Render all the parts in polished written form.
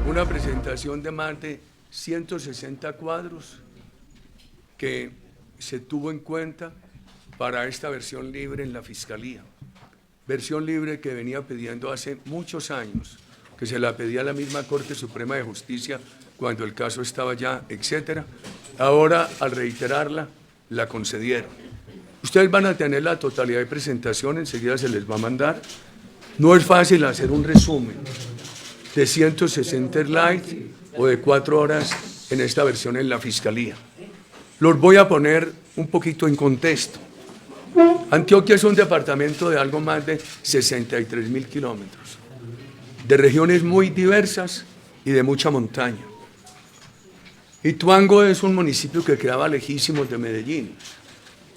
Una presentación de más de 160 cuadros que se tuvo en cuenta para esta versión libre en la Fiscalía. Versión libre que venía pidiendo hace muchos años, que se la pedía la misma Corte Suprema de Justicia cuando el caso estaba ya, etcétera. Ahora, al reiterarla, la concedieron. Ustedes van a tener la totalidad de presentación, enseguida se les va a mandar. No es fácil hacer un resumen de 160 slides o de 4 horas en esta versión en la Fiscalía. Los voy a poner un poquito en contexto. Antioquia es un departamento de algo más de 63.000 kilómetros, de regiones muy diversas y de mucha montaña. Ituango es un municipio que quedaba lejísimos de Medellín.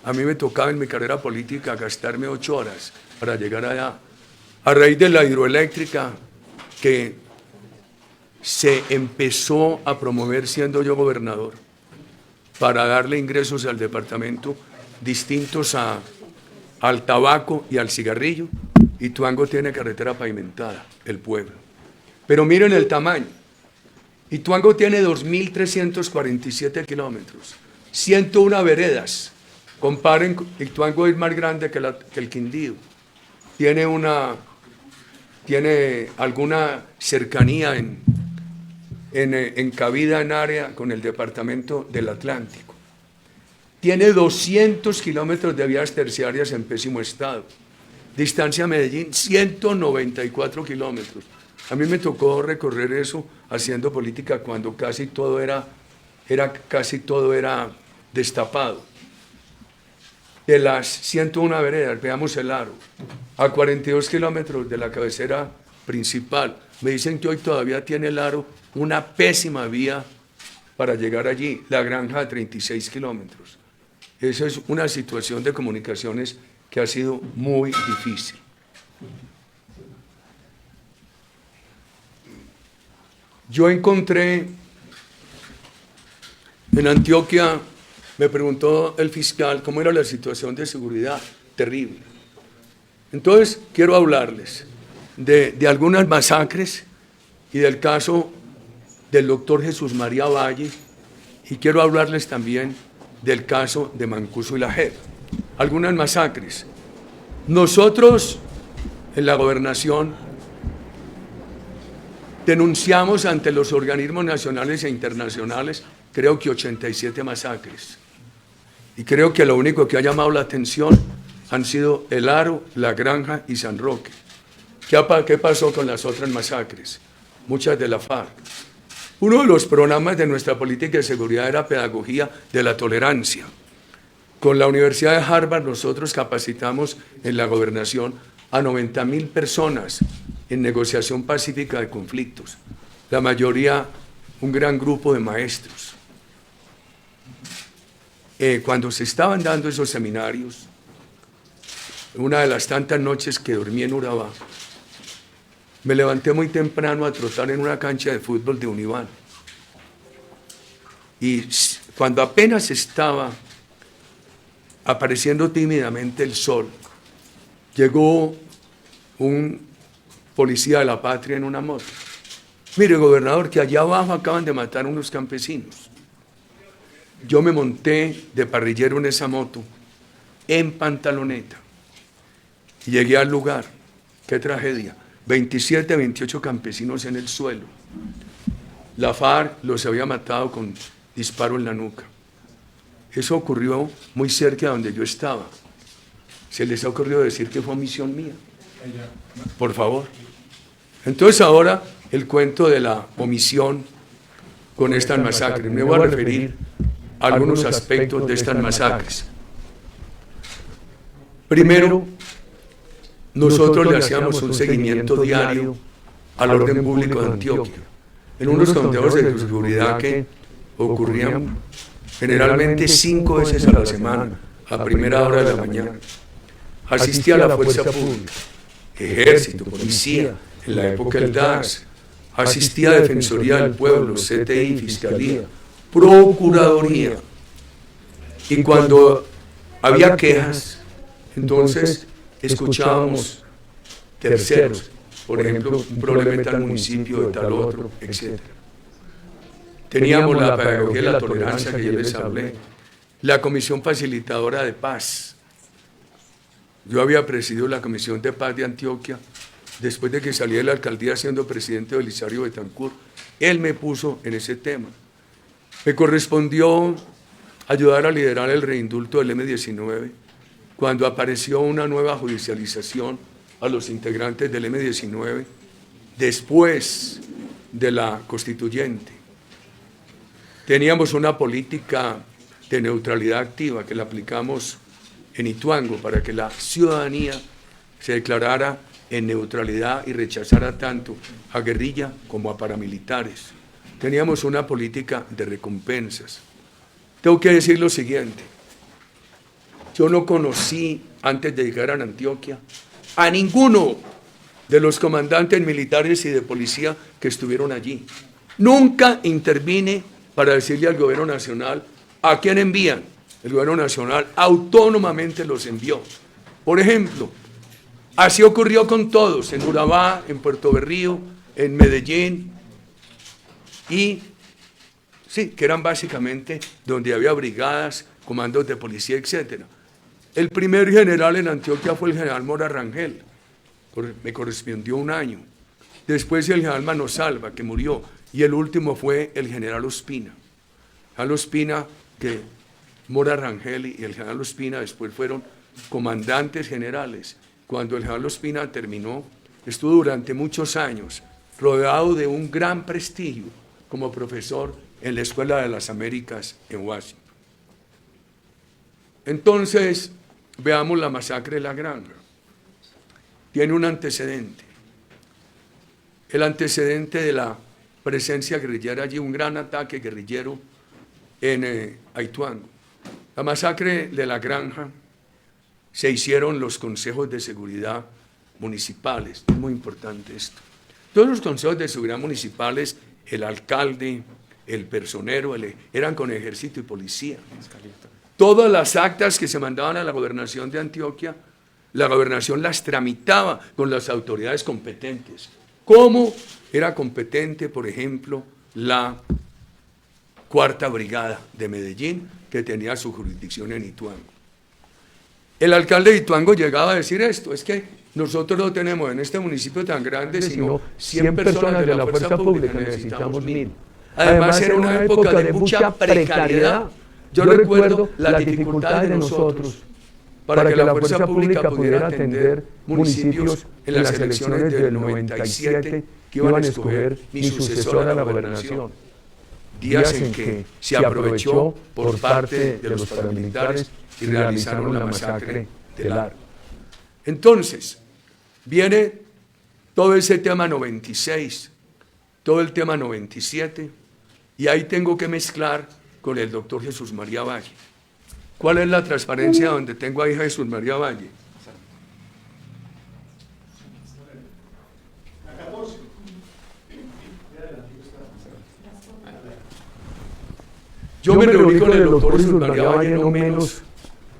A mí me tocaba en mi carrera política gastarme 8 horas para llegar allá. A raíz de la hidroeléctrica que se empezó a promover siendo yo gobernador para darle ingresos al departamento distintos al tabaco y al cigarrillo, Ituango tiene carretera pavimentada, el pueblo. Pero miren el tamaño. Ituango tiene 2.347 kilómetros, 101 veredas. Comparen, Ituango es más grande que el Quindío. Tiene alguna cercanía en cabida en área con el departamento del Atlántico. Tiene 200 kilómetros de vías terciarias en pésimo estado. Distancia a Medellín, 194 kilómetros. A mí me tocó recorrer eso haciendo política cuando casi todo era destapado. De las 101 veredas, veamos el aro, a 42 kilómetros de la cabecera principal. Me dicen que hoy todavía tiene el aro una pésima vía para llegar allí, La Granja a 36 kilómetros. Esa es una situación de comunicaciones que ha sido muy difícil. Yo encontré en Antioquia, me preguntó el fiscal cómo era la situación de seguridad, terrible. Entonces, quiero hablarles de algunas masacres y del caso del doctor Jesús María Valle, y quiero hablarles también del caso de Mancuso y la JEP. Algunas masacres. Nosotros, en la gobernación, denunciamos ante los organismos nacionales e internacionales, creo que 87 masacres. Y creo que lo único que ha llamado la atención han sido El Aro, La Granja y San Roque. ¿Qué pasó con las otras masacres? Muchas de la FARC. Uno de los programas de nuestra política de seguridad era pedagogía de la tolerancia. Con la Universidad de Harvard nosotros capacitamos en la gobernación a 90.000 personas en negociación pacífica de conflictos. La mayoría, un gran grupo de maestros. Cuando se estaban dando esos seminarios, una de las tantas noches que dormí en Urabá, me levanté muy temprano a trotar en una cancha de fútbol de Univán. Y cuando apenas estaba apareciendo tímidamente el sol, llegó un policía de la patria en una moto. Mire, gobernador, que allá abajo acaban de matar a unos campesinos. Yo me monté de parrillero en esa moto, en pantaloneta, y llegué al lugar. ¡Qué tragedia! 27, 28 campesinos en el suelo. La FARC los había matado con disparo en la nuca. Eso ocurrió muy cerca de donde yo estaba. ¿Se les ha ocurrido decir que fue omisión mía? Por favor. Entonces ahora el cuento de la omisión con estas masacres. Me voy a referir a algunos aspectos de estas masacres. Primero, nosotros le hacíamos un seguimiento diario al orden público de Antioquia, en unos conteos de seguridad que ocurrían generalmente 5 veces a la semana, a primera hora de la mañana. Asistía la fuerza pública, ejército, policía, en la época del DAS, asistía a Defensoría del Pueblo, CTI, Fiscalía, Procuraduría. Y cuando había quejas, entonces escuchábamos terceros, por ejemplo, un problema en tal municipio, de tal otro, etc. Teníamos la pedagogía de la tolerancia que yo les hablé, la comisión facilitadora de paz. Yo había presidido la comisión de paz de Antioquia después de que salí de la alcaldía siendo presidente Belisario Betancur. Él me puso en ese tema. Me correspondió ayudar a liderar el reindulto del M-19 cuando apareció una nueva judicialización a los integrantes del M-19 después de la constituyente. Teníamos una política de neutralidad activa que la aplicamos en Ituango para que la ciudadanía se declarara en neutralidad y rechazara tanto a guerrilla como a paramilitares. Teníamos una política de recompensas. Tengo que decir lo siguiente, yo no conocí, antes de llegar a Antioquia, a ninguno de los comandantes militares y de policía que estuvieron allí. Nunca intervine para decirle al gobierno nacional a quién envían. El gobierno nacional autónomamente los envió. Por ejemplo, así ocurrió con todos, en Urabá, en Puerto Berrío, en Medellín, y sí, que eran básicamente donde había brigadas, comandos de policía, etc. El primer general en Antioquia fue el general Mora Rangel, me correspondió un año. Después el general Manosalva, que murió, y el último fue el general Ospina. General Ospina, que Mora Rangel y el general Ospina después fueron comandantes generales. Cuando el general Ospina terminó, estuvo durante muchos años rodeado de un gran prestigio como profesor en la Escuela de las Américas en Washington. Entonces, veamos la masacre de La Granja. Tiene un antecedente. El antecedente de la presencia guerrillera allí, un gran ataque guerrillero en Aituango. La masacre de La Granja se hicieron los consejos de seguridad municipales. Es muy importante esto. Todos los consejos de seguridad municipales, el alcalde, el personero, eran con ejército y policía. Todas las actas que se mandaban a la gobernación de Antioquia, la gobernación las tramitaba con las autoridades competentes. ¿Cómo era competente, por ejemplo, la Cuarta Brigada de Medellín, que tenía su jurisdicción en Ituango? El alcalde de Ituango llegaba a decir esto, es que nosotros no tenemos en este municipio tan grande sino 100 personas de la fuerza pública, necesitamos 1000. Además era una época de mucha precariedad. Yo recuerdo las dificultades de nosotros para que la fuerza pública pudiera atender municipios en las elecciones del 97 que iban a escoger mi sucesor a la gobernación. Días en que se aprovechó por parte de los paramilitares y realizaron la masacre del Aro. Entonces, viene todo ese tema 96, todo el tema 97, y ahí tengo que mezclar con el doctor Jesús María Valle. ¿Cuál es la transparencia donde tengo ahí a Jesús María Valle? Yo me reuní con el doctor Jesús María Valle no menos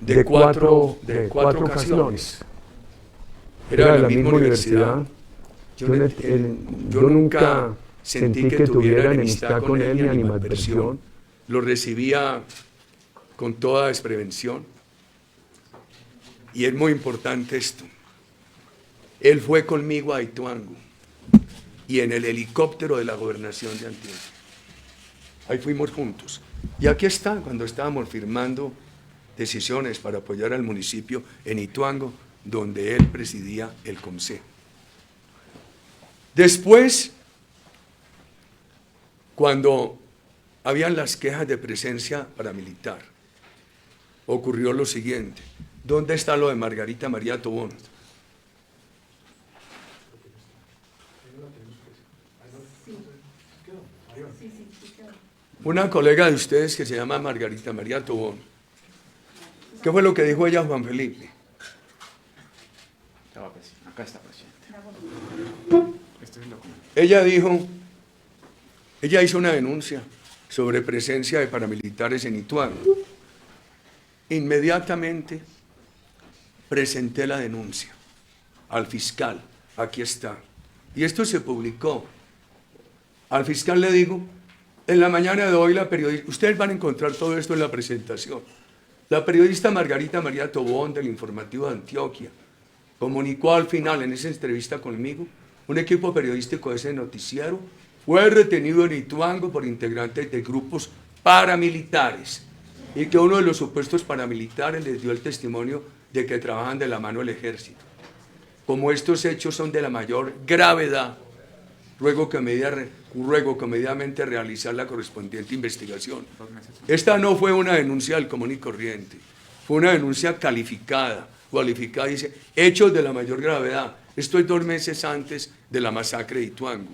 de cuatro ocasiones. Era de la misma universidad. Yo nunca sentí que tuviera enemistad con él ni animadversión. Lo recibía con toda desprevención. Y es muy importante esto. Él fue conmigo a Ituango y en el helicóptero de la gobernación de Antioquia. Ahí fuimos juntos. Y aquí está, cuando estábamos firmando decisiones para apoyar al municipio en Ituango, donde él presidía el consejo. Después, cuando habían las quejas de presencia paramilitar, ocurrió lo siguiente. ¿Dónde está lo de Margarita María Tobón? Una colega de ustedes que se llama Margarita María Tobón. ¿Qué fue lo que dijo ella a Juan Felipe? Acá está, presidente. Este es el documento. Ella dijo, ella hizo una denuncia sobre presencia de paramilitares en Ituango. Inmediatamente presenté la denuncia al fiscal, aquí está, Y esto se publicó. Al fiscal le digo, en la mañana de hoy la periodista, ustedes van a encontrar todo esto en la presentación. La periodista Margarita María Tobón del Informativo de Antioquia comunicó al final en esa entrevista conmigo, un equipo periodístico de ese noticiero fue retenido en Ituango por integrantes de grupos paramilitares y que uno de los supuestos paramilitares les dio el testimonio de que trabajan de la mano del ejército. Como estos hechos son de la mayor gravedad, ruego que inmediatamente realizar la correspondiente investigación. Esta no fue una denuncia del común y corriente, fue una denuncia calificada, dice, hechos de la mayor gravedad. Esto es 2 meses antes de la masacre de Ituango.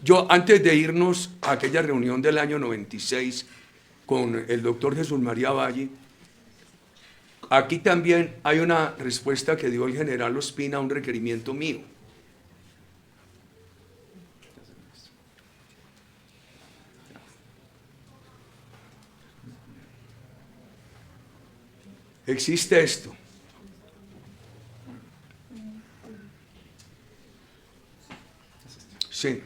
Yo, antes de irnos a aquella reunión del año 96 con el doctor Jesús María Valle, aquí también hay una respuesta que dio el general Ospina a un requerimiento mío. Existe esto. Sí,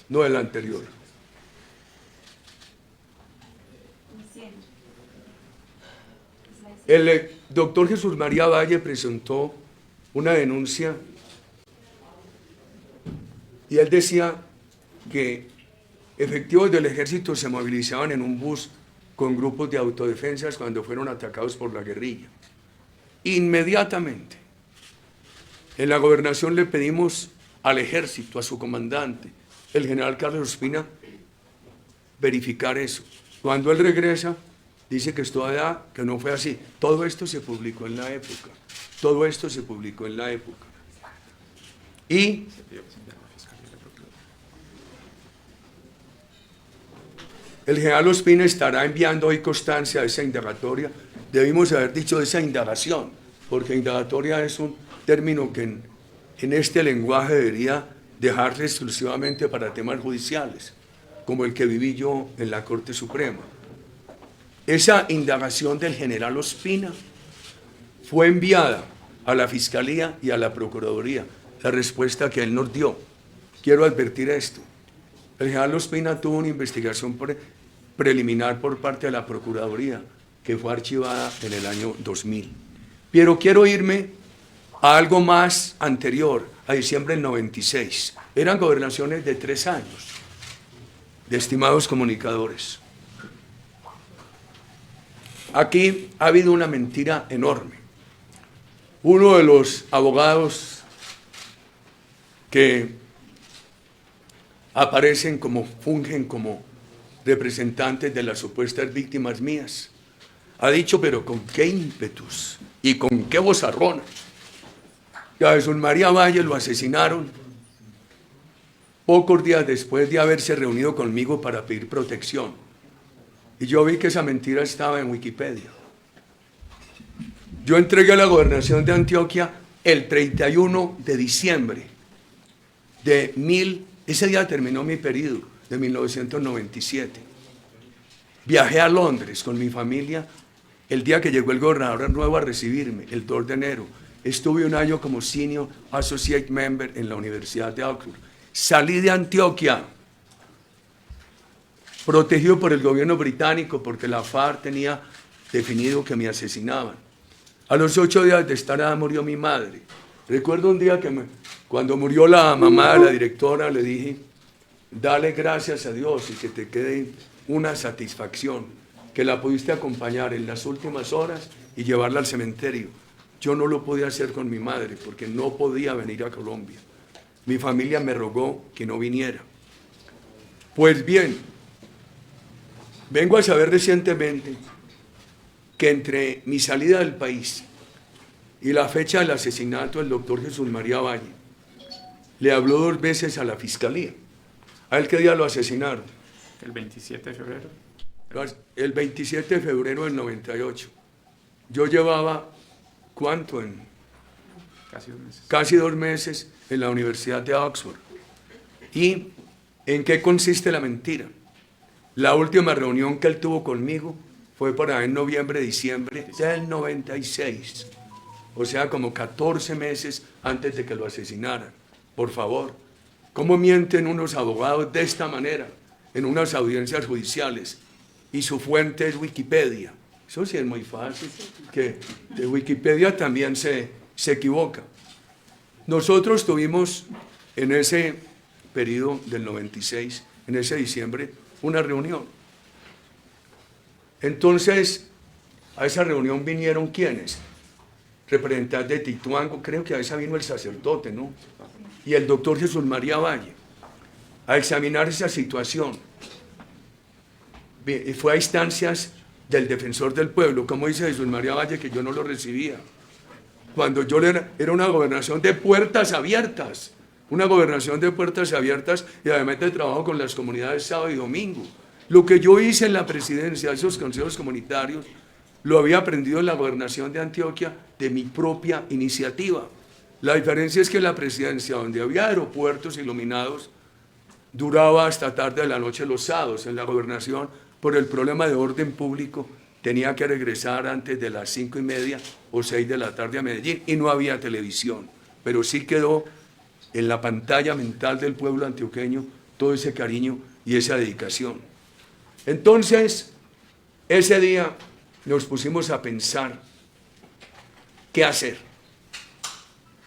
no el anterior. El doctor Jesús María Valle presentó una denuncia y él decía que efectivos del ejército se movilizaban en un bus con grupos de autodefensas cuando fueron atacados por la guerrilla. Inmediatamente, en la gobernación le pedimos al ejército, a su comandante, el general Carlos Ospina, verificar eso. Cuando él regresa, dice que que no fue así. Todo esto se publicó en la época. Todo esto se publicó en la época. Y el general Ospina estará enviando hoy constancia de esa indagatoria. Debimos haber dicho de esa indagación, porque indagatoria es un término que en este lenguaje debería dejarse exclusivamente para temas judiciales, como el que viví yo en la Corte Suprema. Esa indagación del general Ospina fue enviada a la Fiscalía y a la Procuraduría, la respuesta que él nos dio. Quiero advertir esto. El general Ospina tuvo una investigación preliminar por parte de la Procuraduría, que fue archivada en el año 2000. Pero quiero irme a algo más anterior, a diciembre del 96. Eran gobernaciones de 3 años, de estimados comunicadores. Aquí ha habido una mentira enorme. Uno de los abogados que fungen como representantes de las supuestas víctimas mías, ha dicho, pero con qué ímpetus y con qué vozarrón, que a Jesús María Valle lo asesinaron pocos días después de haberse reunido conmigo para pedir protección. Y yo vi que esa mentira estaba en Wikipedia. Yo entregué la gobernación de Antioquia el 31 de diciembre ese día terminó mi periodo de 1997. Viajé a Londres con mi familia el día que llegó el gobernador nuevo a recibirme, el 2 de enero. Estuve 1 año como Senior Associate Member en la Universidad de Oxford. Salí de Antioquia, protegido por el gobierno británico, porque la FARC tenía definido que me asesinaban. A los 8 días de estar allá murió mi madre. Recuerdo un día que cuando murió la mamá de la directora, le dije, dale gracias a Dios y que te quede una satisfacción, que la pudiste acompañar en las últimas horas y llevarla al cementerio. Yo no lo podía hacer con mi madre porque no podía venir a Colombia. Mi familia me rogó que no viniera. Pues bien, vengo a saber recientemente que entre mi salida del país y la fecha del asesinato del doctor Jesús María Valle, le habló 2 veces a la Fiscalía. ¿A él qué día lo asesinaron? El 27 de febrero. El 27 de febrero del 98. Yo llevaba, ¿cuánto? Casi 2 meses. Casi 2 meses en la Universidad de Oxford. ¿Y en qué consiste la mentira? La última reunión que él tuvo conmigo fue en noviembre, diciembre del 96. O sea, como 14 meses antes de que lo asesinaran. Por favor, ¿cómo mienten unos abogados de esta manera en unas audiencias judiciales? Y su fuente es Wikipedia. Eso sí es muy fácil, que de Wikipedia también se equivoca. Nosotros tuvimos en ese periodo del 96, en ese diciembre, una reunión. Entonces, a esa reunión vinieron ¿quiénes? Representantes de Ituango, creo que a esa vino el sacerdote, ¿no? Y el doctor Jesús María Valle, a examinar esa situación. Y fue a instancias del defensor del pueblo, como dice Jesús María Valle, que yo no lo recibía. Cuando yo era una gobernación de puertas abiertas, una gobernación de puertas abiertas y además de trabajo con las comunidades sábado y domingo. Lo que yo hice en la presidencia de esos consejos comunitarios, lo había aprendido en la gobernación de Antioquia de mi propia iniciativa. La diferencia es que la presidencia, donde había aeropuertos iluminados, duraba hasta tarde de la noche los sábados. En la gobernación, por el problema de orden público, tenía que regresar antes de las 5:30 o 6 de la tarde a Medellín y no había televisión, pero sí quedó en la pantalla mental del pueblo antioqueño todo ese cariño y esa dedicación. Entonces, ese día nos pusimos a pensar qué hacer.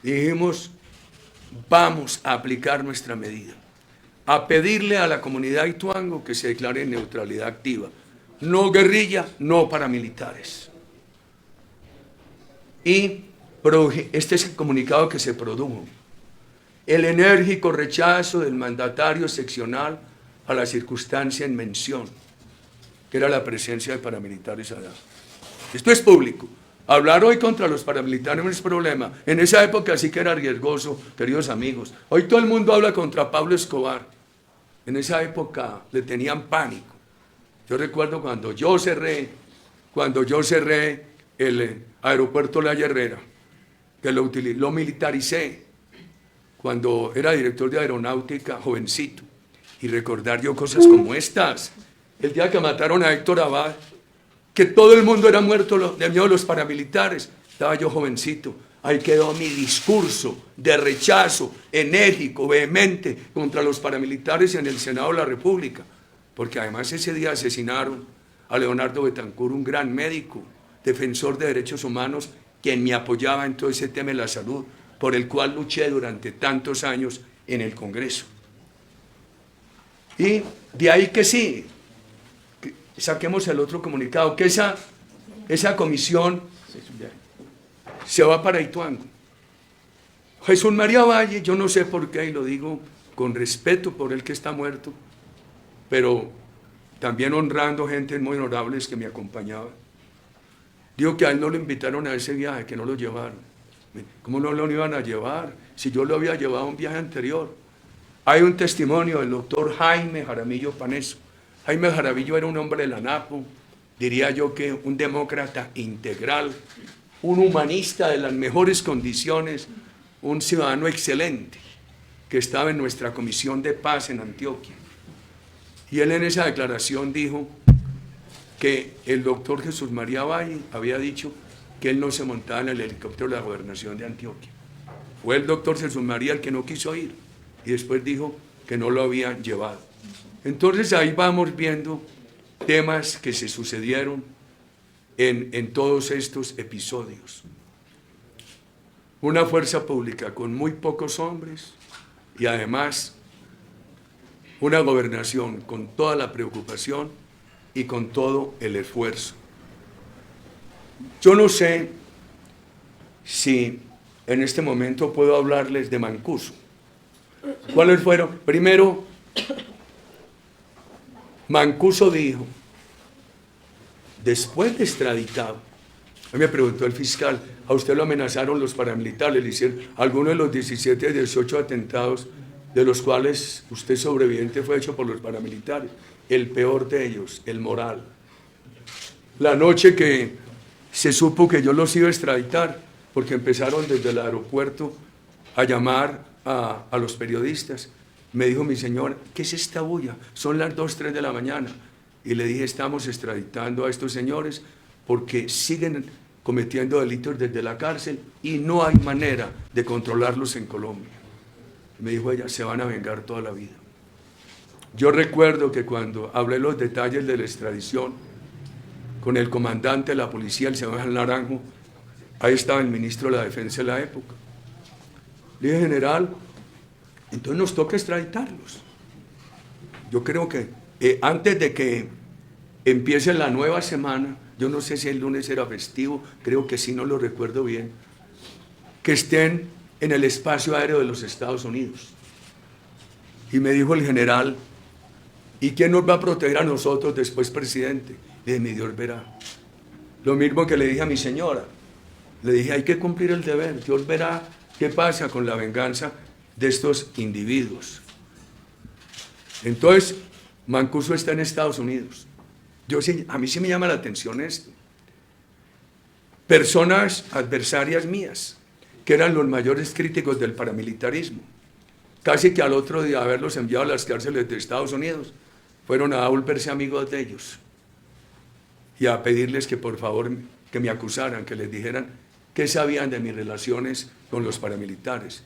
Y dijimos, vamos a aplicar nuestra medida, a pedirle a la comunidad Ituango que se declare en neutralidad activa. No guerrilla, no paramilitares. Y este es el comunicado que se produjo. El enérgico rechazo del mandatario seccional a la circunstancia en mención, que era la presencia de paramilitares allá. Esto es público. Hablar hoy contra los paramilitares no es problema. En esa época sí que era riesgoso, queridos amigos. Hoy todo el mundo habla contra Pablo Escobar. En esa época le tenían pánico. Yo recuerdo cuando yo cerré el aeropuerto La Herrera, que lo militaricé, cuando era director de aeronáutica, jovencito, y recordar yo cosas como estas. El día que mataron a Héctor Abad, que todo el mundo era muerto de miedo a los paramilitares, estaba yo jovencito. Ahí quedó mi discurso de rechazo enérgico, vehemente, contra los paramilitares en el Senado de la República, porque además ese día asesinaron a Leonardo Betancur, un gran médico, defensor de derechos humanos, quien me apoyaba en todo ese tema de la salud, por el cual luché durante tantos años en el Congreso. Y de ahí que sí, saquemos el otro comunicado, que esa comisión se va para Ituango. Jesús María Valle, yo no sé por qué, y lo digo con respeto por él que está muerto, pero también honrando gente muy honorables que me acompañaban. Digo que a él no lo invitaron a ese viaje, que no lo llevaron. ¿Cómo no lo iban a llevar? Si yo lo había llevado a un viaje anterior. Hay un testimonio del doctor Jaime Jaramillo Paneso. Jaime Jaramillo era un hombre de la NAPO, diría yo que un demócrata integral, un humanista de las mejores condiciones, un ciudadano excelente, que estaba en nuestra comisión de paz en Antioquia. Y él en esa declaración dijo que el doctor Jesús María Valle había dicho que él no se montaba en el helicóptero de la gobernación de Antioquia. Fue el doctor Jesús María el que no quiso ir y después dijo que no lo habían llevado. Entonces ahí vamos viendo temas que se sucedieron en todos estos episodios. Una fuerza pública con muy pocos hombres y además una gobernación con toda la preocupación y con todo el esfuerzo. Yo no sé si en este momento puedo hablarles de Mancuso. ¿Cuáles fueron? Primero, Mancuso dijo, después de extraditado, a mí me preguntó el fiscal, ¿a usted lo amenazaron los paramilitares? Le hicieron algunos de los 17, 18 atentados de los cuales usted sobreviviente fue hecho por los paramilitares. El peor de ellos, el Moral. La noche que se supo que yo los iba a extraditar, porque empezaron desde el aeropuerto a llamar a los periodistas, me dijo mi señor, ¿qué es esta bulla? Son las 2, 3 de la mañana. Y le dije, estamos extraditando a estos señores porque siguen cometiendo delitos desde la cárcel y no hay manera de controlarlos en Colombia. Me dijo ella, se van a vengar toda la vida. Yo recuerdo que cuando hablé los detalles de la extradición con el comandante de la policía, el señor Naranjo, ahí estaba el ministro de la Defensa de la época. Le dije, general, entonces nos toca extraditarlos. Yo creo que antes de que empiece la nueva semana, yo no sé si el lunes era festivo, creo que sí, no lo recuerdo bien, que estén en el espacio aéreo de los Estados Unidos. Y me dijo el general, ¿y quién nos va a proteger a nosotros después, presidente? Le dije, mi Dios verá. Lo mismo que le dije a mi señora. Le dije, hay que cumplir el deber. Dios verá qué pasa con la venganza de estos individuos. Entonces, Mancuso está en Estados Unidos. A mí sí me llama la atención esto. Personas adversarias mías, que eran los mayores críticos del paramilitarismo, casi que al otro día de haberlos enviado a las cárceles de Estados Unidos, fueron a volverse amigos de ellos y a pedirles que por favor que me acusaran, que les dijeran qué sabían de mis relaciones con los paramilitares.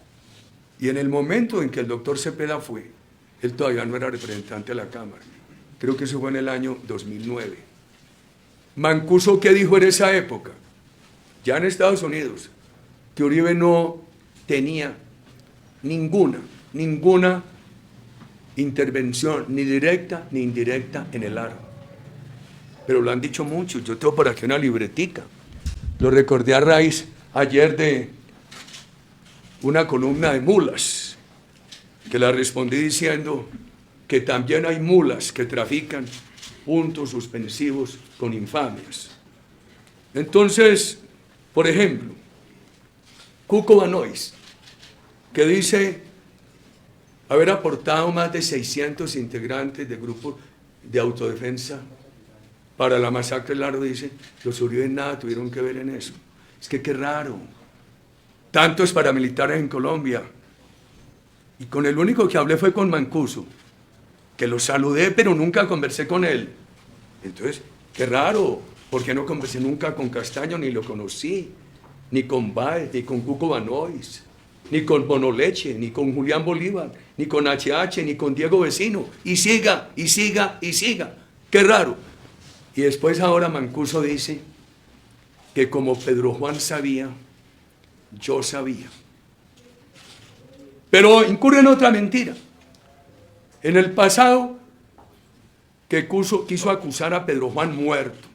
Y en el momento en que el doctor Cepeda fue, él todavía no era representante de la Cámara, creo que eso fue en el año 2009. Mancuso, ¿qué dijo en esa época? Ya en Estados Unidos, que Uribe no tenía ninguna intervención, ni directa ni indirecta en el ARO. Pero lo han dicho mucho, yo tengo por aquí una libretica. Lo recordé a raíz ayer de una columna de mulas, que la respondí diciendo que también hay mulas que trafican puntos suspensivos con infamias. Entonces, por ejemplo, Cuco Banois, que dice haber aportado más de 600 integrantes de grupos de autodefensa para la masacre del Aro, dice, los Uribe nada tuvieron que ver en eso. Es que qué raro, tantos paramilitares en Colombia, y con el único que hablé fue con Mancuso, que lo saludé pero nunca conversé con él. Entonces, qué raro, porque no conversé nunca con Castaño, ni lo conocí, ni con Báez, ni con Cuco Banois, ni con Bonoleche, ni con Julián Bolívar, ni con HH, ni con Diego Vecino, y siga, y siga, y siga. Qué raro. Y después ahora Mancuso dice que como Pedro Juan sabía, yo sabía. Pero incurre en otra mentira. En el pasado, que quiso acusar a Pedro Juan muerto.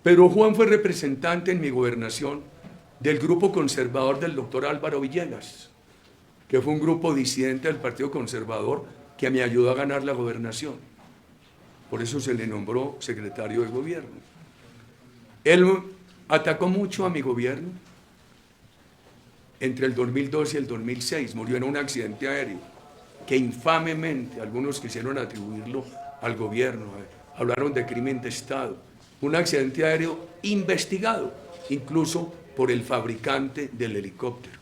Pedro Juan fue representante en mi gobernación del grupo conservador del doctor Álvaro Villegas, que fue un grupo disidente del Partido Conservador que me ayudó a ganar la gobernación. Por eso se le nombró secretario de gobierno. Él atacó mucho a mi gobierno entre el 2002 y el 2006. Murió en un accidente aéreo que infamemente algunos quisieron atribuirlo al gobierno. Hablaron de crimen de Estado. Un accidente aéreo investigado, incluso por el fabricante del helicóptero.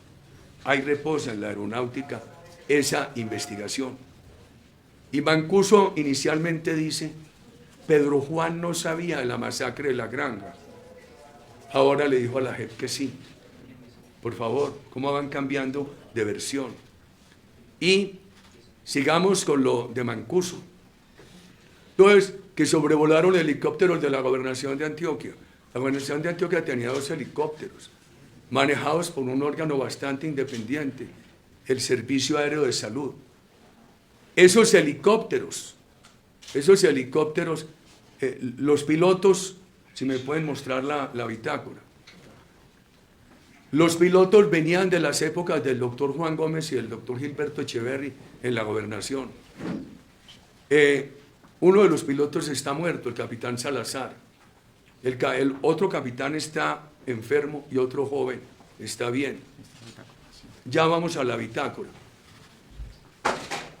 Ahí reposa en la aeronáutica esa investigación. Y Mancuso inicialmente dice, Pedro Juan no sabía de la masacre de La Granja. Ahora le dijo a la JEP que sí. Por favor, ¿cómo van cambiando de versión? Y sigamos con lo de Mancuso. Entonces, que sobrevolaron helicópteros de la gobernación de Antioquia. La gobernación de Antioquia tenía 2 helicópteros, manejados por un órgano bastante independiente, el Servicio Aéreo de Salud. Esos helicópteros, los pilotos, si me pueden mostrar la bitácora, los pilotos venían de las épocas del doctor Juan Gómez y del doctor Gilberto Echeverry en la gobernación. Uno de los pilotos está muerto, el capitán Salazar. El otro capitán está enfermo y otro joven está bien. Ya vamos a la bitácora.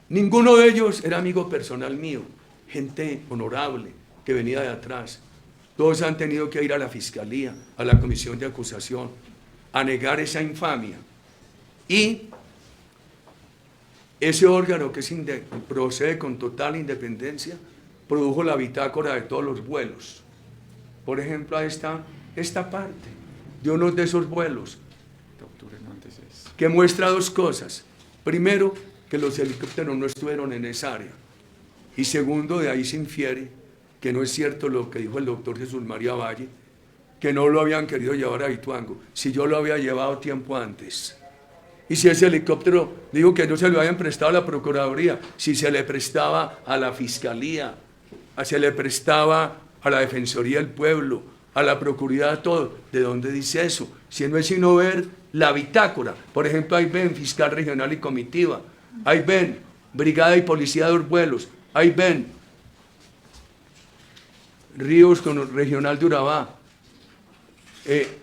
Ninguno de ellos era amigo personal mío, gente honorable que venía de atrás. Todos han tenido que ir a la fiscalía, a la comisión de acusación, a negar esa infamia. Y ese órgano que procede con total independencia, produjo la bitácora de todos los vuelos. Por ejemplo, ahí está esta parte de uno de esos vuelos, que muestra 2 cosas. Primero, que los helicópteros no estuvieron en esa área. Y segundo, de ahí se infiere que no es cierto lo que dijo el doctor Jesús María Valle, que no lo habían querido llevar a Ituango, si yo lo había llevado tiempo antes. Y si ese helicóptero dijo que no se lo habían prestado a la Procuraduría, si se le prestaba a la Fiscalía, se le prestaba a la Defensoría del Pueblo, a la Procuraduría, todo. ¿De dónde dice eso? Si no es sino ver la bitácora. Por ejemplo, ahí ven Fiscal Regional y Comitiva, ahí ven Brigada y Policía de Orbuelos, ahí ven Ríos con Regional de Urabá.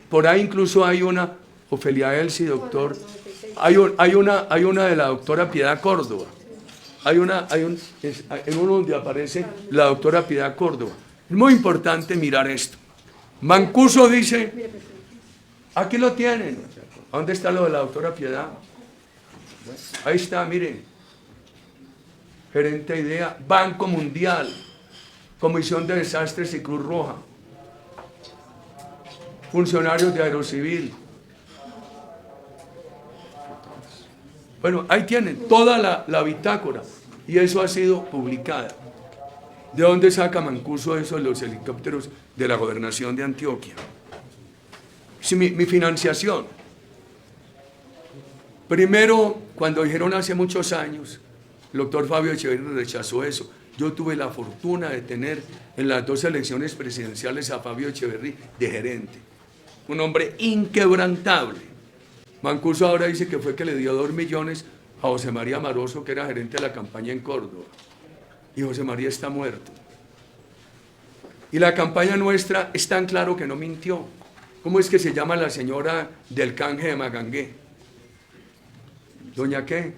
Por ahí incluso hay una, Ofelia Elsi, doctor, hay una de la doctora Piedad Córdoba, en uno donde aparece la doctora Piedad Córdoba. Es muy importante mirar esto. Mancuso dice, aquí lo tienen. ¿Dónde está lo de la doctora Piedad? Ahí está, miren. Gerente IDEA, Banco Mundial, Comisión de Desastres y Cruz Roja, funcionarios de Aerocivil. Bueno, ahí tienen toda la bitácora y eso ha sido publicada. ¿De dónde saca Mancuso eso de los helicópteros de la gobernación de Antioquia? Sí, mi financiación. Primero, cuando dijeron hace muchos años, el doctor Fabio Echeverri rechazó eso. Yo tuve la fortuna de tener en las 2 elecciones presidenciales a Fabio Echeverri de gerente. Un hombre inquebrantable. Mancuso ahora dice que fue que le dio 2 millones a José María Maroso, que era gerente de la campaña en Córdoba. Y José María está muerto. Y la campaña nuestra es tan claro que no mintió. ¿Cómo es que se llama la señora del canje de Magangué? ¿Doña qué?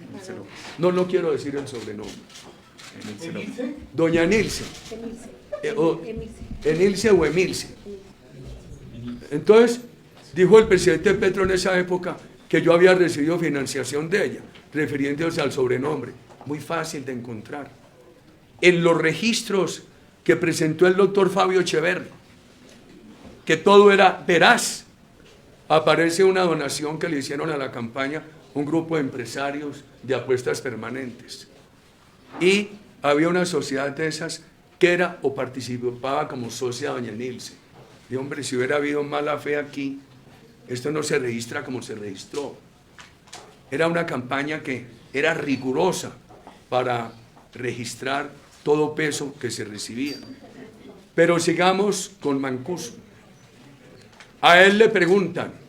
No quiero decir el sobrenombre. Doña Nilce. Enilce o Emilce. Entonces, dijo el presidente Petro en esa época que yo había recibido financiación de ella, refiriéndose al sobrenombre. Muy fácil de encontrar. En los registros que presentó el doctor Fabio Echeverri, que todo era veraz, aparece una donación que le hicieron a la campaña un grupo de empresarios de apuestas permanentes. Y había una sociedad de esas que era o participaba como socia doña Nilce. Y hombre, si hubiera habido mala fe aquí, esto no se registra como se registró. Era una campaña que era rigurosa para registrar todo peso que se recibía. Pero sigamos con Mancuso. A él le preguntan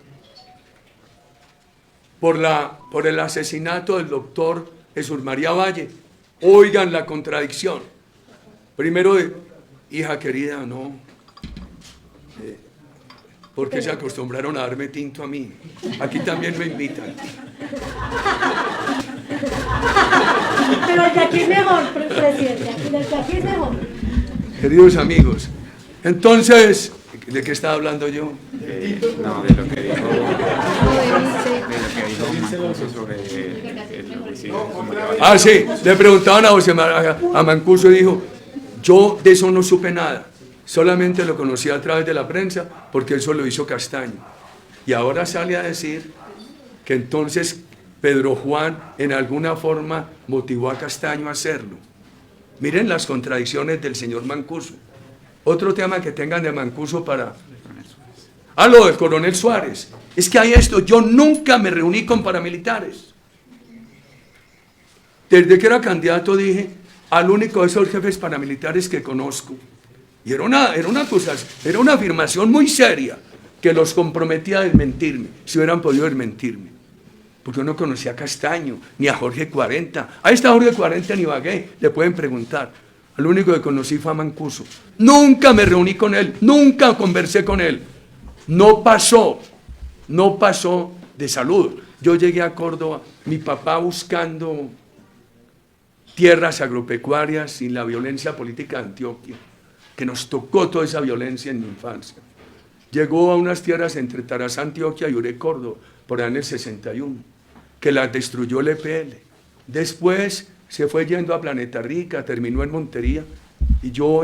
por el asesinato del doctor Jesús María Valle. Oigan la contradicción. Primero, hija querida, no. Porque se acostumbraron a darme tinto a mí. Aquí también me invitan. Pero el de aquí es mejor, presidente. El de aquí es mejor. Queridos amigos, entonces, ¿de qué estaba hablando yo? No, de lo que dijo Mancuso sobre el homicidio. Ah, sí, le preguntaban a Mancuso y dijo, yo de eso no supe nada, solamente lo conocí a través de la prensa porque eso lo hizo Castaño. Y ahora sale a decir que entonces Pedro Juan en alguna forma motivó a Castaño a hacerlo. Miren las contradicciones del señor Mancuso. Otro tema que tengan de Mancuso para... Ah, lo del coronel Suárez. Es que hay esto, yo nunca me reuní con paramilitares. Desde que era candidato dije, al único de esos jefes paramilitares que conozco. Y era una afirmación muy seria que los comprometía a desmentirme, si hubieran podido desmentirme. Porque yo no conocía a Castaño, ni a Jorge 40. Ahí está Jorge 40 en Ibagué, le pueden preguntar. Al único que conocí fue a Mancuso. Nunca me reuní con él, nunca conversé con él. No pasó de salud. Yo llegué a Córdoba, mi papá buscando tierras agropecuarias sin la violencia política de Antioquia, que nos tocó toda esa violencia en mi infancia. Llegó a unas tierras entre Tarazá, Antioquia y Uré, Córdoba, por ahí en el 61, que las destruyó el EPL. Después se fue yendo a Planeta Rica, terminó en Montería, y yo,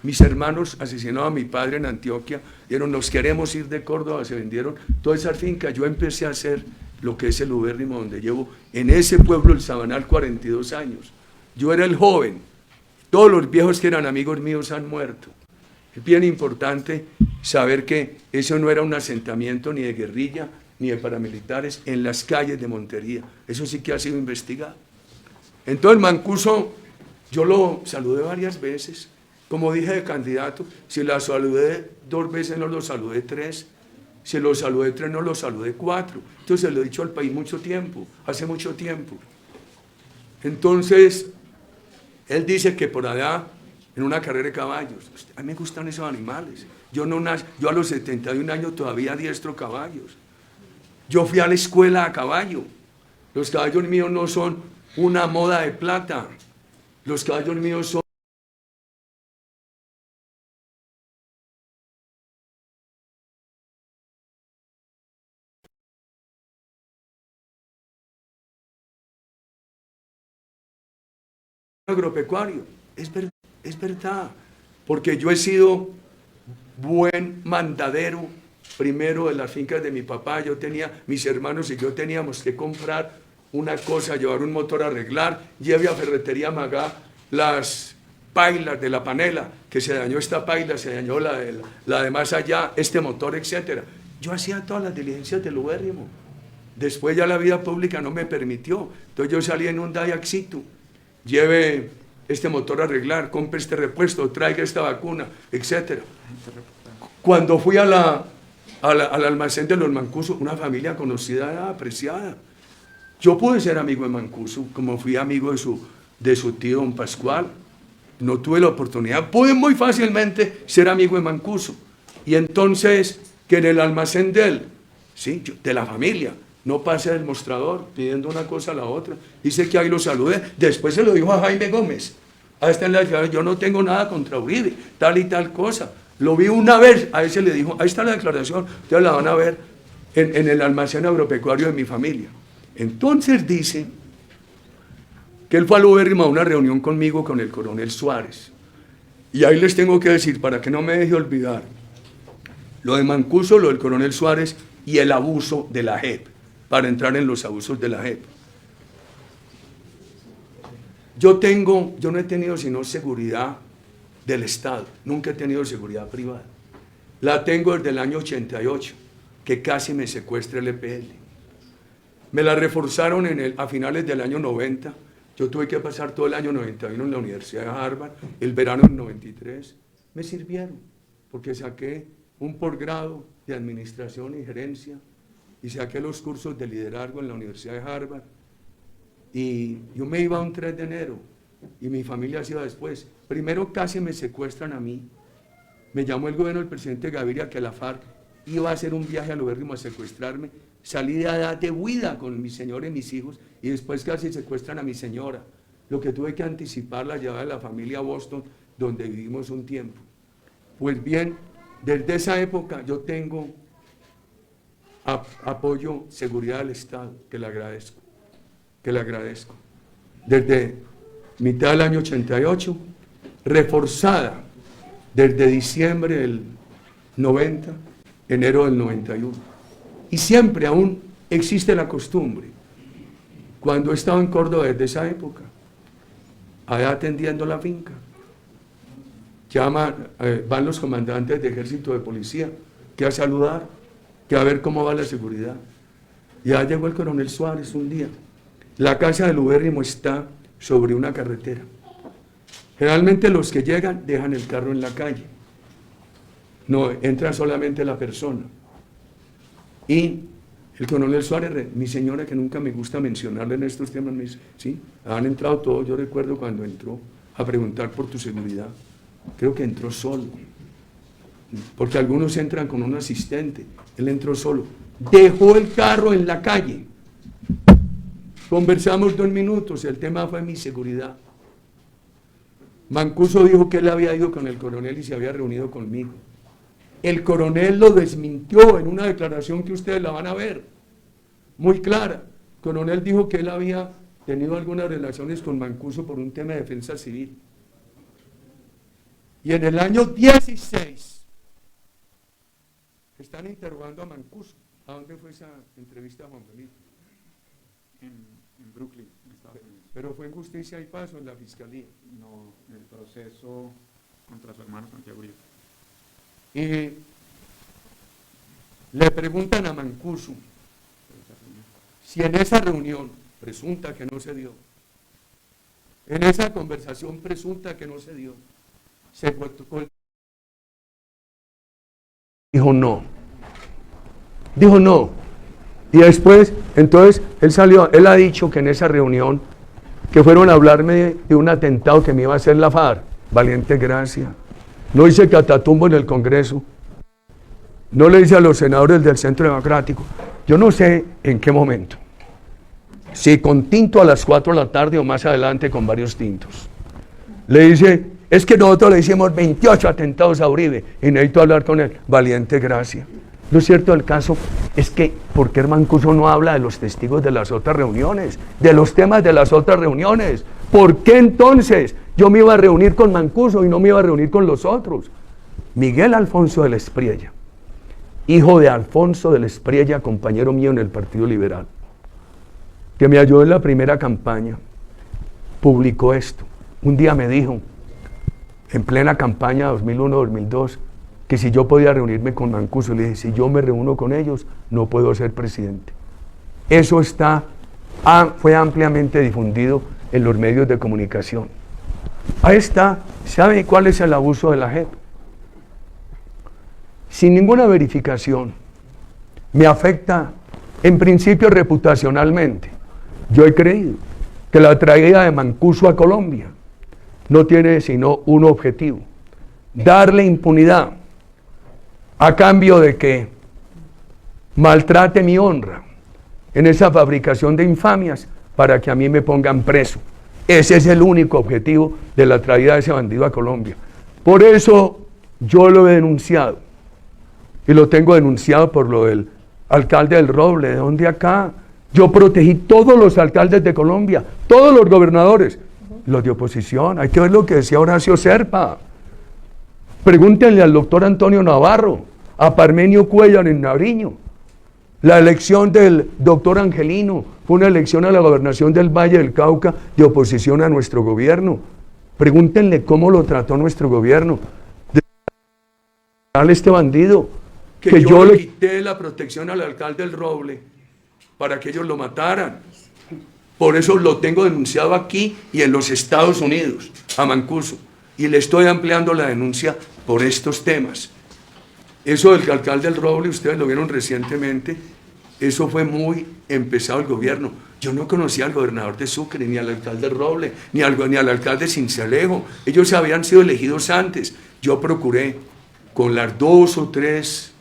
mis hermanos asesinaron a mi padre en Antioquia, dijeron, nos queremos ir de Córdoba, se vendieron todas esas fincas. Yo empecé a hacer lo que es el ubérrimo, donde llevo en ese pueblo, el Sabanal, 42 años. Yo era el joven, todos los viejos que eran amigos míos han muerto. Es bien importante saber que eso no era un asentamiento ni de guerrilla, ni de paramilitares en las calles de Montería. Eso sí que ha sido investigado. Entonces Mancuso, yo lo saludé varias veces, como dije de candidato, si la saludé 2 veces no lo saludé 3, si lo saludé 3 no lo saludé 4. Entonces se lo he dicho al país mucho tiempo, hace mucho tiempo. Entonces, él dice que por allá, en una carrera de caballos, a mí me gustan esos animales. Yo a los 71 años todavía adiestro caballos. Yo fui a la escuela a caballo. Los caballos míos no son una moda de plata. Los caballos míos son agropecuario. Es verdad, porque yo he sido buen mandadero, primero de las fincas de mi papá. Yo tenía, mis hermanos y yo teníamos que comprar una cosa, llevar un motor a arreglar, lleve a Ferretería Magá las pailas de la panela, que se dañó esta paila, se dañó la de más allá, este motor, etc. Yo hacía todas las diligencias del ubérrimo. Después ya la vida pública no me permitió, entonces yo salí en un Dayaxitu, lleve este motor a arreglar, compre este repuesto, traiga esta vacuna, etc. Cuando fui al almacén de los Mancuso, una familia conocida, apreciada, yo pude ser amigo de Mancuso, como fui amigo de su tío don Pascual. No tuve la oportunidad, pude muy fácilmente ser amigo de Mancuso. Y entonces, que en el almacén de él, ¿sí? De la familia, no pase del mostrador pidiendo una cosa a la otra. Dice que ahí lo saludé. Después se lo dijo a Jaime Gómez. Ahí está en la declaración, yo no tengo nada contra Uribe, tal y tal cosa. Lo vi una vez, a ese le dijo, ahí está la declaración, ustedes la van a ver en el almacén agropecuario de mi familia. Entonces dice que él fue al ubérrimo a una reunión conmigo con el coronel Suárez. Y ahí les tengo que decir, para que no me deje olvidar, lo de Mancuso, lo del coronel Suárez y el abuso de la JEP, para entrar en los abusos de la JEP. Yo no he tenido sino seguridad del Estado, nunca he tenido seguridad privada. La tengo desde el año 88, que casi me secuestra el EPL. Me la reforzaron a finales del año 90. Yo tuve que pasar todo el año 91 en la Universidad de Harvard, el verano del 93. Me sirvieron, porque saqué un posgrado de Administración y Gerencia y saqué los cursos de liderazgo en la Universidad de Harvard. Y yo me iba un 3 de enero y mi familia se iba después. Primero casi me secuestran a mí. Me llamó el gobierno del presidente Gaviria que la FARC iba a hacer un viaje al ubérrimo a secuestrarme. Salí de edad de huida con mi señora y mis hijos y después casi secuestran a mi señora. Lo que tuve que anticipar la llevada de la familia a Boston, donde vivimos un tiempo. Pues bien, desde esa época yo tengo apoyo, seguridad del Estado, que le agradezco. Desde mitad del año 88, reforzada desde diciembre del 90, enero del 91. Y siempre aún existe la costumbre, cuando he estado en Córdoba desde esa época, allá atendiendo la finca, van los comandantes de ejército, de policía, que a saludar, que a ver cómo va la seguridad. Ya llegó el coronel Suárez un día. La casa del ubérrimo está sobre una carretera. Generalmente los que llegan dejan el carro en la calle. No, entra solamente la persona. Y el coronel Suárez, mi señora, que nunca me gusta mencionarle en estos temas, me dice, sí, han entrado todos. Yo recuerdo cuando entró a preguntar por tu seguridad. Creo que entró solo, porque algunos entran con un asistente. Él entró solo. Dejó el carro en la calle. Conversamos 2 minutos, el tema fue mi seguridad. Mancuso dijo que él había ido con el coronel y se había reunido conmigo. El coronel lo desmintió en una declaración que ustedes la van a ver, muy clara. El coronel dijo que él había tenido algunas relaciones con Mancuso por un tema de defensa civil. Y en el año 16 están interrogando a Mancuso. ¿A dónde fue esa entrevista, Juan Felipe? en Brooklyn, en Estados Unidos. Pero fue en Justicia y Paz o en la Fiscalía. No, el proceso contra su hermano Santiago Uribe. Y le preguntan a Mancuso si en esa reunión presunta que no se dio, en esa conversación presunta que no se dio, se tocó el... Dijo no. Dijo no. Y después, entonces, él ha dicho que en esa reunión, que fueron a hablarme de un atentado que me iba a hacer la FARC, valiente gracia. No hice catatumbo en el Congreso. No le dice a los senadores del Centro Democrático. Yo no sé en qué momento. Si con tinto a las 4 de la tarde o más adelante con varios tintos. Le dice, es que nosotros le hicimos 28 atentados a Uribe y necesito hablar con él. Valiente gracia. Lo cierto del caso es que, ¿por qué Mancuso no habla de los testigos de las otras reuniones? De los temas de las otras reuniones. ¿Por qué entonces yo me iba a reunir con Mancuso y no me iba a reunir con los otros? Miguel Alfonso de la Espriella, hijo de Alfonso de la Espriella, compañero mío en el Partido Liberal, que me ayudó en la primera campaña, publicó esto. Un día me dijo, en plena campaña 2001-2002, que si yo podía reunirme con Mancuso. Le dije, si yo me reúno con ellos, no puedo ser presidente. Eso fue ampliamente difundido en los medios de comunicación. Ahí está. ¿Sabe cuál es el abuso de la JEP? Sin ninguna verificación, me afecta en principio reputacionalmente. Yo he creído que la traída de Mancuso a Colombia no tiene sino un objetivo: darle impunidad a cambio de que maltrate mi honra en esa fabricación de infamias para que a mí me pongan preso. Ese es el único objetivo de la traída de ese bandido a Colombia. Por eso yo lo he denunciado, y lo tengo denunciado por lo del alcalde del Roble. ¿De dónde acá? Yo protegí todos los alcaldes de Colombia, todos los gobernadores, los de oposición. Hay que ver lo que decía Horacio Serpa. Pregúntenle al doctor Antonio Navarro, a Parmenio Cuellar en Nariño. La elección del doctor Angelino fue una elección a la gobernación del Valle del Cauca de oposición a nuestro gobierno. Pregúntenle cómo lo trató nuestro gobierno. De este bandido, que yo le quité la protección al alcalde del Roble para que ellos lo mataran. Por eso lo tengo denunciado aquí y en los Estados Unidos, a Mancuso. Y le estoy ampliando la denuncia por estos temas. Eso del alcalde del Roble, ustedes lo vieron recientemente, eso fue muy empezado el gobierno. Yo no conocía al gobernador de Sucre, ni al alcalde del Roble, ni al alcalde de Sincelejo. Ellos habían sido elegidos antes. Yo procuré, con las 2 o 3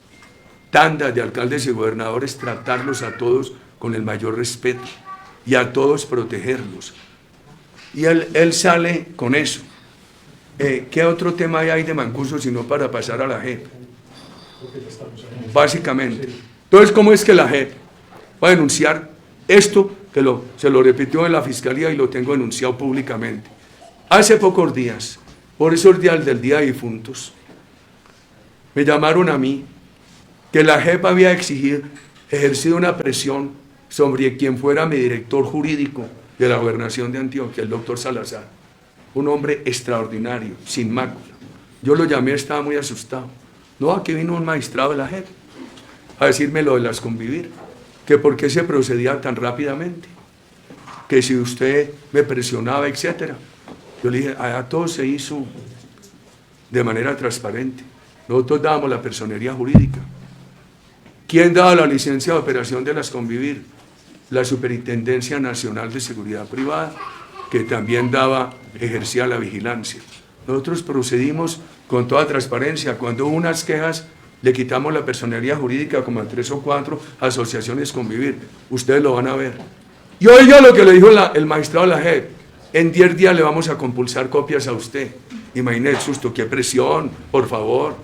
tandas de alcaldes y gobernadores, tratarlos a todos con el mayor respeto y a todos protegerlos. Y él sale con eso. ¿Qué otro tema hay de Mancuso sino para pasar a la JEP? Básicamente. Entonces, ¿cómo es que la JEP va a denunciar esto? Que se lo repitió en la Fiscalía y lo tengo denunciado públicamente. Hace pocos días, por esos días del Día de Difuntos, me llamaron a mí que la JEP había ejercido una presión sobre quien fuera mi director jurídico de la Gobernación de Antioquia, el doctor Salazar, un hombre extraordinario, sin mácula. Yo lo llamé, estaba muy asustado. No, aquí vino un magistrado de la JEP a decirme lo de las convivir, que por qué se procedía tan rápidamente, que si usted me presionaba, etcétera. Yo le dije, allá todo se hizo de manera transparente. Nosotros dábamos la personería jurídica. ¿Quién daba la licencia de operación de las convivir? La Superintendencia Nacional de Seguridad Privada, que también ejercía la vigilancia. Nosotros procedimos con toda transparencia. Cuando hubo unas quejas, le quitamos la personería jurídica como a 3 o 4 asociaciones convivir. Ustedes lo van a ver. Y oiga lo que le dijo el magistrado de la JEP. En 10 días le vamos a compulsar copias a usted. Imagínese el susto, qué presión, por favor.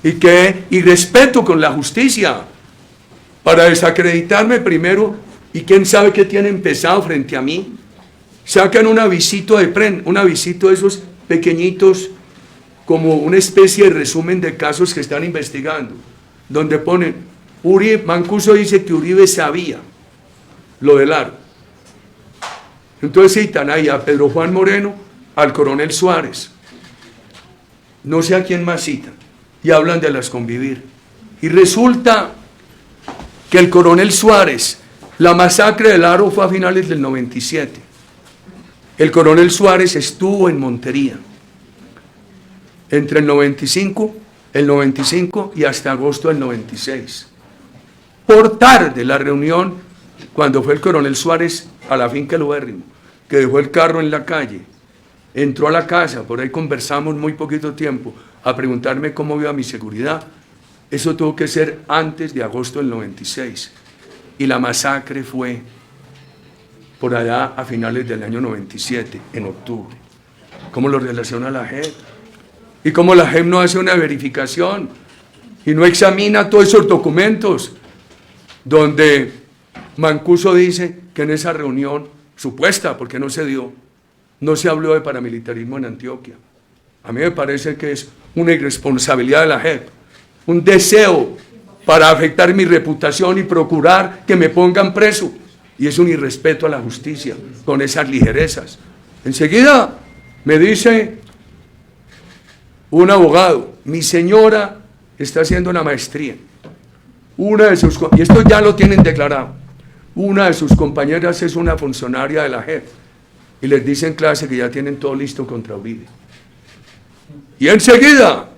Y respeto con la justicia. Para desacreditarme primero, y quién sabe qué tienen pesado frente a mí. Sacan un avisito de prensa, un avisito de esos pequeñitos, como una especie de resumen de casos que están investigando, donde ponen, Mancuso dice que Uribe sabía lo del aro, Entonces citan ahí a Pedro Juan Moreno, al coronel Suárez, no sé a quién más citan, y hablan de las convivir. Y resulta que el coronel Suárez, la masacre del Aro fue a finales del 97. El coronel Suárez estuvo en Montería entre el 95 y hasta agosto del 96. Por tarde la reunión, cuando fue el coronel Suárez a la finca El Ubérrimo, que dejó el carro en la calle, entró a la casa, por ahí conversamos muy poquito tiempo, a preguntarme cómo iba mi seguridad. Eso tuvo que ser antes de agosto del 96. Y la masacre fue por allá a finales del año 97, en octubre. ¿Cómo lo relaciona la JEP? ¿Y cómo la JEP no hace una verificación y no examina todos esos documentos donde Mancuso dice que en esa reunión supuesta, porque no se dio, no se habló de paramilitarismo en Antioquia? A mí me parece que es una irresponsabilidad de la JEP, un deseo para afectar mi reputación y procurar que me pongan preso. Y es un irrespeto a la justicia con esas ligerezas. Enseguida me dice un abogado, mi señora está haciendo una maestría. Y esto ya lo tienen declarado. Una de sus compañeras es una funcionaria de la JEP. Y les dice en clase que ya tienen todo listo contra Uribe. Y enseguida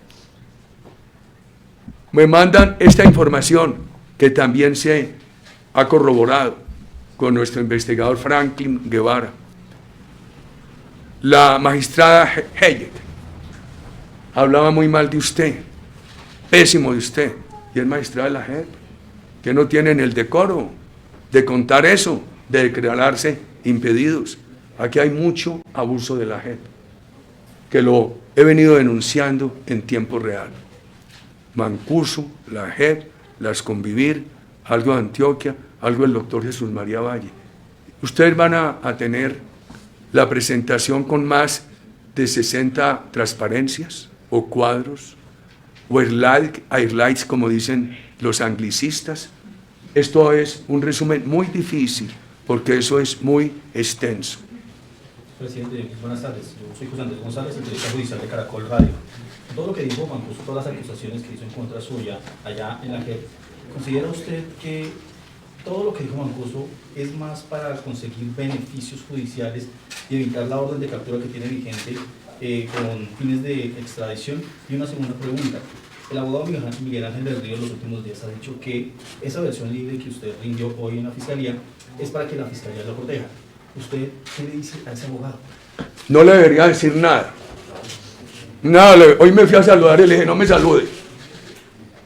me mandan esta información que también se ha corroborado con nuestro investigador Franklin Guevara. La magistrada Hayek hablaba muy mal de usted, pésimo de usted, y es magistrada de la JEP, que no tienen el decoro de contar eso, de declararse impedidos. Aquí hay mucho abuso de la JEP, que lo he venido denunciando en tiempo real. Mancuso, la JEP, las Convivir, algo de Antioquia, algo del doctor Jesús María Valle. Ustedes van a tener la presentación con más de 60 transparencias o cuadros o highlights, como dicen los anglicistas. Esto es un resumen muy difícil porque eso es muy extenso. Presidente, buenas tardes. Yo soy José Andrés González, el periodista judicial de Caracol Radio. Todo lo que dijo Mancuso, todas las acusaciones que hizo en contra suya allá en la JEP, ¿considera usted que todo lo que dijo Mancuso es más para conseguir beneficios judiciales y evitar la orden de captura que tiene vigente con fines de extradición? Y una segunda pregunta. El abogado Miguel Ángel del Río en los últimos días ha dicho que esa versión libre que usted rindió hoy en la Fiscalía es para que la Fiscalía lo proteja. ¿Usted qué le dice a ese abogado? No le debería decir nada. Hoy me fui a saludar y le dije, no me salude,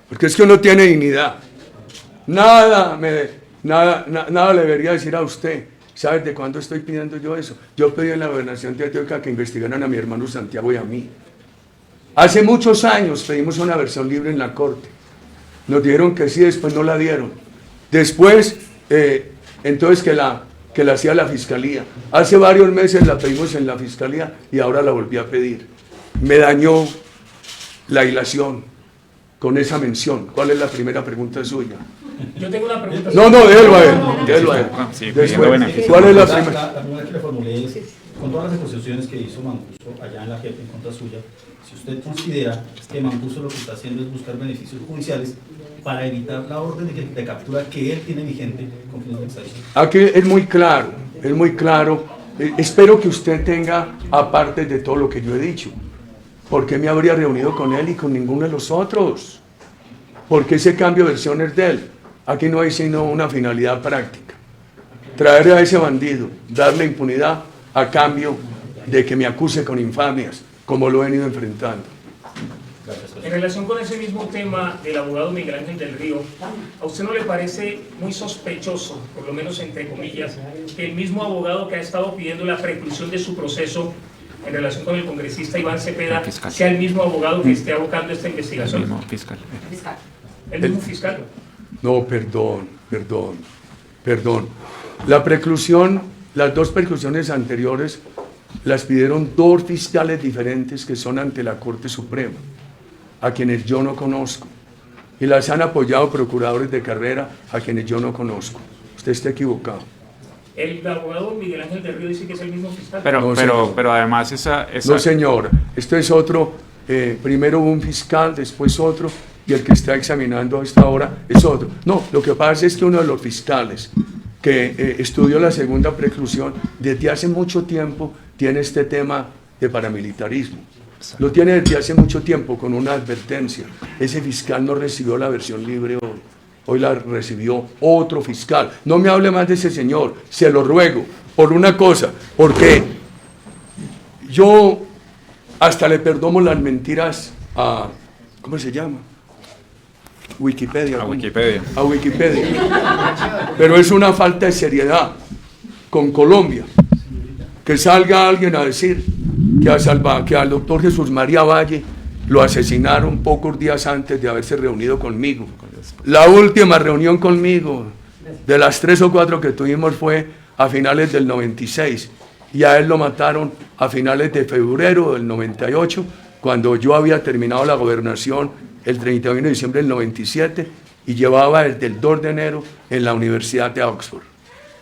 porque es que uno tiene dignidad. Nada le debería decir a usted. ¿Sabes de cuándo estoy pidiendo yo eso? Yo pedí en la gobernación de Antioquia que investigaran a mi hermano Santiago y a mí. Hace muchos años pedimos una versión libre en la corte. Nos dijeron que sí, después no la dieron. Después, entonces que la hacía la Fiscalía. Hace varios meses la pedimos en la Fiscalía y ahora la volví a pedir. Me dañó la hilación con esa mención. ¿Cuál es la primera pregunta suya? Yo tengo una pregunta. No, déjelo a él. Sí, Después, ¿cuál es la primera? La primera que le formulé es, con todas las acusaciones que hizo Mancuso allá en la JEP en contra suya, si usted considera que Mancuso lo que está haciendo es buscar beneficios judiciales para evitar la orden de captura que él tiene vigente con fines de extradición. Aquí es muy claro. Espero que usted tenga, aparte de todo lo que yo he dicho, ¿por qué me habría reunido con él y con ninguno de los otros? ¿Por qué ese cambio de versiones de él? Aquí no hay sino una finalidad práctica. Traer a ese bandido, darle impunidad a cambio de que me acuse con infamias, como lo he venido enfrentando. En relación con ese mismo tema del abogado Miguel Ángel del Río, ¿a usted no le parece muy sospechoso, por lo menos entre comillas, que el mismo abogado que ha estado pidiendo la preclusión de su proceso en relación con el congresista Iván Cepeda sea el mismo abogado que esté abocando esta investigación? El mismo fiscal. ¿El mismo fiscal? No, perdón. La preclusión, las dos preclusiones anteriores las pidieron dos fiscales diferentes que son ante la Corte Suprema, a quienes yo no conozco, y las han apoyado procuradores de carrera a quienes yo no conozco. Usted está equivocado. El abogado Miguel Ángel del Río dice que es el mismo fiscal. Pero además esa... No, señor, esto es otro, primero hubo un fiscal, después otro, y el que está examinando a esta hora es otro. No, lo que pasa es que uno de los fiscales que estudió la segunda preclusión, desde hace mucho tiempo tiene este tema de paramilitarismo. Lo tiene desde hace mucho tiempo con una advertencia. Ese fiscal no recibió la versión libre hoy. Hoy la recibió otro fiscal. No me hable más de ese señor, se lo ruego, por una cosa, porque yo hasta le perdono las mentiras a, ¿cómo se llama? Wikipedia. A Wikipedia. A Wikipedia. Pero es una falta de seriedad con Colombia. Que salga alguien a decir que al doctor Jesús María Valle lo asesinaron pocos días antes de haberse reunido conmigo. La última reunión conmigo, de las 3 o 4 que tuvimos, fue a finales del 96, y a él lo mataron a finales de febrero del 98, cuando yo había terminado la gobernación el 31 de diciembre del 97 y llevaba desde el 2 de enero en la Universidad de Oxford.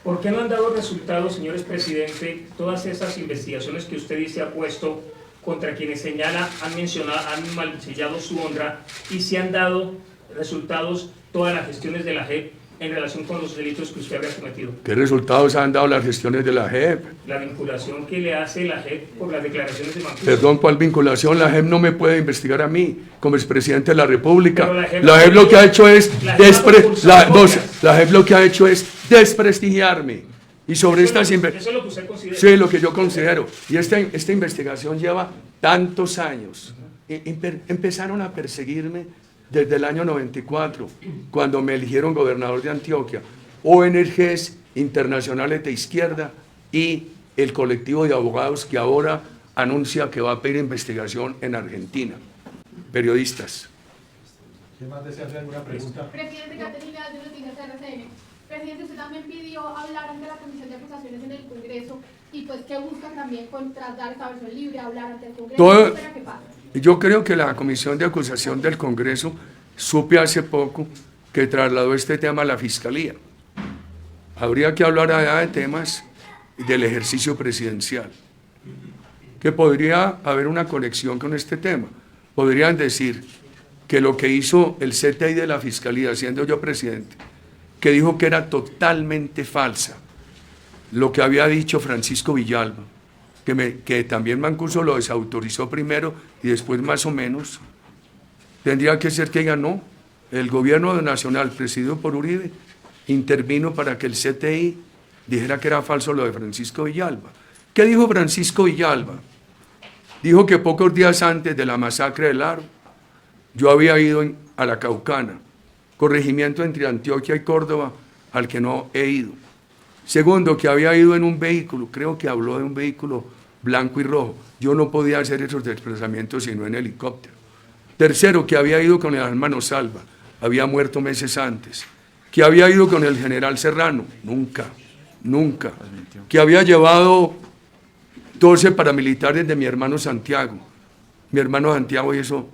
¿Por qué no han dado resultados, señores presidente, todas esas investigaciones que usted dice ha puesto contra quienes señala, han mencionado, han mancillado su honra, y si han dado resultados todas las gestiones de la JEP en relación con los delitos que usted había cometido? ¿Qué resultados han dado las gestiones de la JEP? La vinculación que le hace la JEP por las declaraciones de Mancuso. Perdón, ¿cuál vinculación? La JEP no me puede investigar a mí como expresidente de la República. Pero La JEP lo que ha hecho es la JEP lo que ha hecho es desprestigiarme. Y sobre estas eso es lo que usted considera. Sí, lo que yo considero. Y esta investigación lleva tantos años. Empezaron a perseguirme desde el año 94, cuando me eligieron gobernador de Antioquia. ONGs internacionales de izquierda y el colectivo de abogados que ahora anuncia que va a pedir investigación en Argentina. Periodistas. ¿Quién más desea hacer alguna pregunta? Presidente Caterina, de Noticias RCN. Presidente, usted también pidió hablar ante la Comisión de Acusaciones en el Congreso, y pues que buscan también dar esa versión libre, hablar ante el Congreso. ¿Qué espera que pase? Yo creo que la Comisión de Acusación del Congreso, supe hace poco que trasladó este tema a la Fiscalía. Habría que hablar allá de temas del ejercicio presidencial, que podría haber una conexión con este tema. Podrían decir que lo que hizo el CTI de la Fiscalía, siendo yo presidente, que dijo que era totalmente falsa lo que había dicho Francisco Villalba, que también Mancuso lo desautorizó primero y después más o menos, tendría que ser que ganó. El gobierno nacional presidido por Uribe intervino para que el CTI dijera que era falso lo de Francisco Villalba. ¿Qué dijo Francisco Villalba? Dijo que pocos días antes de la masacre del Aro, yo había ido a la Caucana, corregimiento entre Antioquia y Córdoba, al que no he ido. Segundo, que había ido en un vehículo, creo que habló de un vehículo blanco y rojo. Yo no podía hacer esos desplazamientos sino en helicóptero. Tercero, que había ido con el hermano Salva, había muerto meses antes. Que había ido con el general Serrano, nunca. Que había llevado 12 paramilitares de mi hermano Santiago. Mi hermano Santiago, y eso,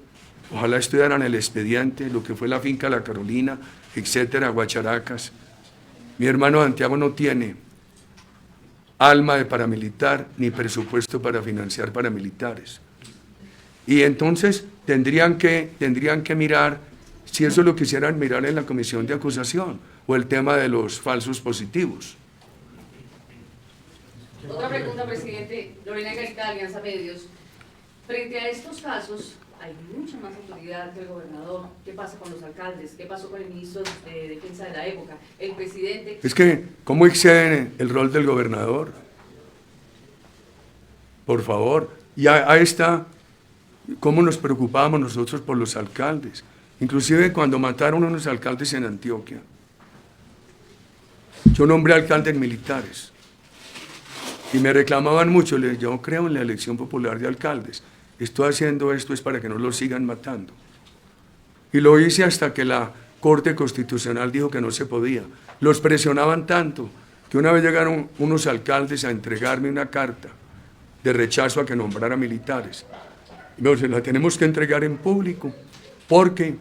ojalá estudiaran el expediente, lo que fue la finca La Carolina, etcétera, Guacharacas. Mi hermano Santiago no tiene alma de paramilitar ni presupuesto para financiar paramilitares. Y entonces tendrían que mirar, si eso lo quisieran mirar en la comisión de acusación, o el tema de los falsos positivos. Otra pregunta, presidente. Lorena Garita, Alianza Medios. Frente a estos casos, hay mucha más autoridad que el gobernador. ¿Qué pasa con los alcaldes? ¿Qué pasó con el ministro de Defensa de la época? El presidente... Es que, ¿cómo exceden el rol del gobernador? Por favor. Y ahí está cómo nos preocupábamos nosotros por los alcaldes. Inclusive cuando mataron a unos alcaldes en Antioquia. Yo nombré alcaldes militares. Y me reclamaban mucho. Yo creo en la elección popular de alcaldes. Estoy haciendo esto es para que no los sigan matando. Y lo hice hasta que la Corte Constitucional dijo que no se podía. Los presionaban tanto que una vez llegaron unos alcaldes a entregarme una carta de rechazo a que nombrara militares. Entonces la tenemos que entregar en público porque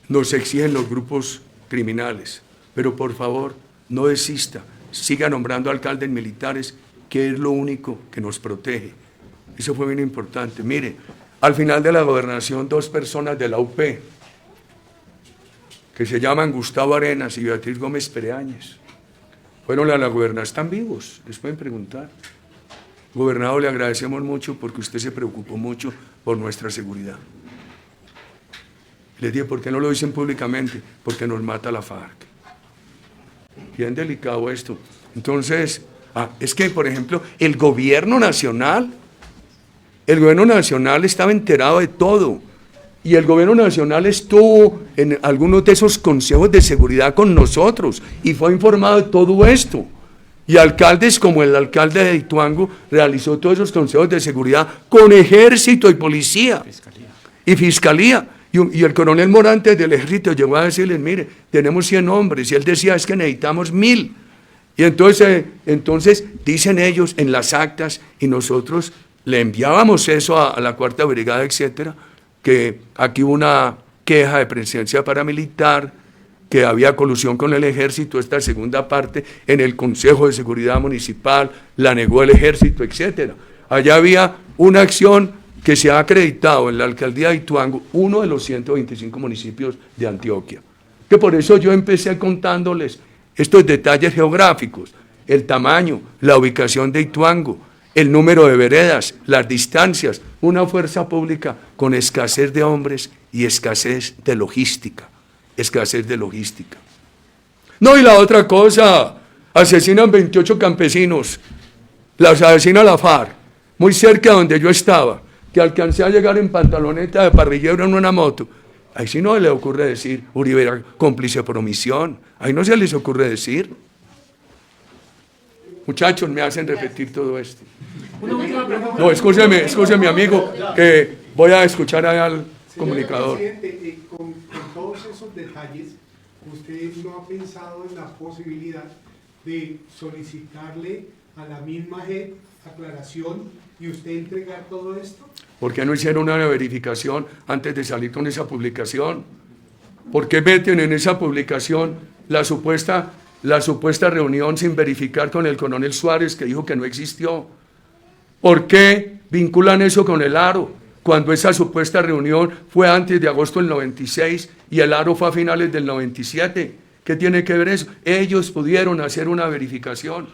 nos exigen los grupos criminales. Pero por favor, no desista. siga nombrando alcaldes militares, que es lo único que nos protege. Eso fue bien importante. Mire, al final de la gobernación, 2 personas de la UP, que se llaman Gustavo Arenas y Beatriz Gómez Pereáñez, fueron a la gobernación. Están vivos, les pueden preguntar. Gobernador, le agradecemos mucho porque usted se preocupó mucho por nuestra seguridad. Les dije, ¿por qué no lo dicen públicamente? Porque nos mata la FARC. Bien delicado esto. Entonces, es que, por ejemplo, el gobierno nacional estaba enterado de todo. Y el gobierno nacional estuvo en algunos de esos consejos de seguridad con nosotros y fue informado de todo esto. Y alcaldes como el alcalde de Ituango realizó todos esos consejos de seguridad con ejército y policía y fiscalía. Y el coronel Morante del ejército llegó a decirles, mire, tenemos 100 hombres. Y él decía, es que necesitamos 1000. Y entonces dicen ellos en las actas, y nosotros le enviábamos eso a la 4ª Brigada, etcétera, que aquí hubo una queja de presencia paramilitar, que había colusión con el ejército, esta segunda parte en el Consejo de Seguridad Municipal, la negó el ejército, etcétera. Allá había una acción que se ha acreditado en la alcaldía de Ituango, uno de los 125 municipios de Antioquia. Que por eso yo empecé contándoles estos detalles geográficos, el tamaño, la ubicación de Ituango, el número de veredas, las distancias, una fuerza pública con escasez de hombres y escasez de logística. No, y la otra cosa, asesinan 28 campesinos, las asesina la FARC, muy cerca de donde yo estaba, que alcancé a llegar en pantaloneta de parrillero en una moto. Ahí sí no le ocurre decir, Uribe era cómplice por omisión, ahí no se les ocurre decir. Muchachos, me hacen repetir todo esto. No, escúcheme amigo, que voy a escuchar al comunicador. Presidente, con todos esos detalles, ¿usted no ha pensado en la posibilidad de solicitarle a la misma JEP aclaración y usted entregar todo esto? ¿Por qué no hicieron una verificación antes de salir con esa publicación? ¿Por qué meten en esa publicación la supuesta reunión sin verificar con el coronel Suárez, que dijo que no existió? ¿Por qué vinculan eso con el Aro, cuando esa supuesta reunión fue antes de agosto del 96 y el Aro fue a finales del 97? ¿Qué tiene que ver eso? Ellos pudieron hacer una verificación.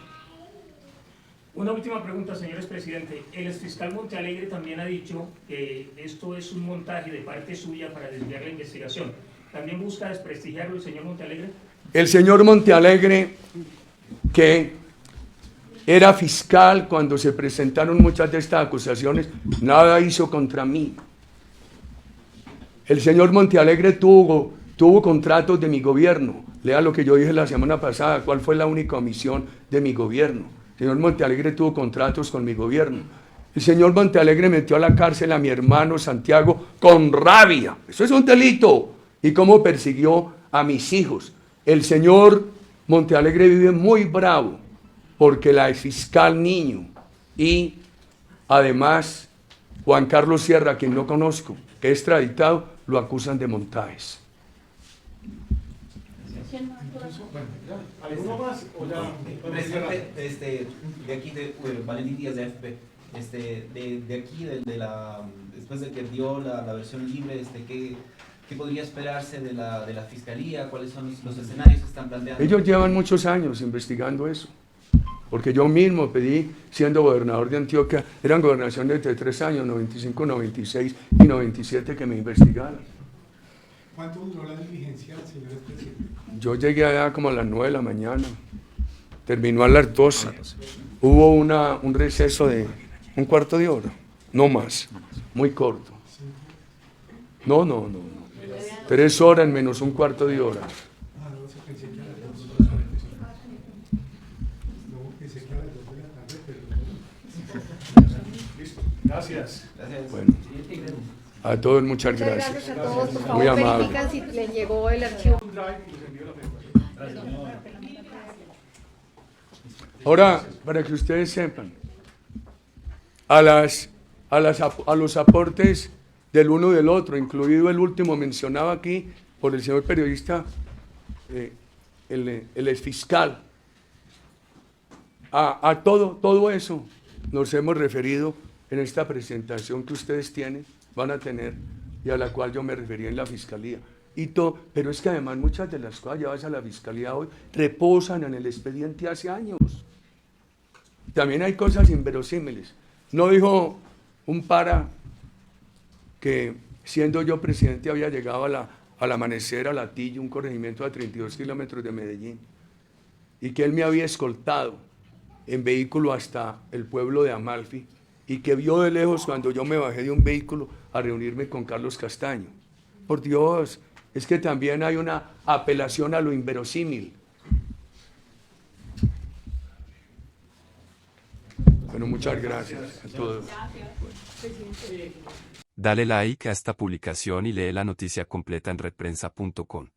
Una última pregunta, señores presidente. El exfiscal Montealegre también ha dicho que esto es un montaje de parte suya para desviar la investigación. ¿También busca desprestigiarlo el señor Montealegre? El señor Montealegre, que era fiscal cuando se presentaron muchas de estas acusaciones, nada hizo contra mí. El señor Montealegre tuvo contratos de mi gobierno. Lea lo que yo dije la semana pasada, cuál fue la única omisión de mi gobierno. El señor Montealegre tuvo contratos con mi gobierno. El señor Montealegre metió a la cárcel a mi hermano Santiago con rabia. Eso es un delito. Y cómo persiguió a mis hijos. El señor Montealegre vive muy bravo porque la fiscal Niño y además Juan Carlos Sierra, a quien no conozco, que es extraditado, lo acusan de montajes. ¿Alguno más? O ya, Presidente, de aquí de Valentín Díaz de AFP, de aquí, después de que dio la versión libre, ¿qué podría esperarse de la Fiscalía? ¿Cuáles son los escenarios que están planteando? Ellos llevan muchos años investigando eso, porque yo mismo pedí, siendo gobernador de Antioquia, eran gobernaciones de 3 años, 95, 96 y 97, que me investigaran. ¿Cuánto duró la diligencia, señor presidente? Yo llegué allá como a las 9 de la mañana, terminó a las 12. Hubo un receso de un cuarto de hora, no más, muy corto. No. 3 horas menos un cuarto de hora. No, se pensé que a las 2. No, pensé que a las 2 de la tarde, pero... Listo, gracias. Bueno, a todos muchas gracias. Gracias a todos. Por Muy favor, amable. verifican si les llegó el archivo. Ahora, para que ustedes sepan, a los aportes del uno y del otro, incluido el último mencionado aquí por el señor periodista, el exfiscal, A todo eso nos hemos referido en esta presentación que ustedes van a tener, y a la cual yo me referí en la Fiscalía. Pero es que además muchas de las cosas llevadas a la Fiscalía hoy reposan en el expediente hace años. También hay cosas inverosímiles. No dijo un para que siendo yo presidente había llegado al amanecer a Latillo, un corregimiento a 32 kilómetros de Medellín, y que él me había escoltado en vehículo hasta el pueblo de Amalfi, y que vio de lejos cuando yo me bajé de un vehículo a reunirme con Carlos Castaño. Por Dios, es que también hay una apelación a lo inverosímil. Bueno, muchas gracias a todos. Dale like a esta publicación y lee la noticia completa en redprensa.com.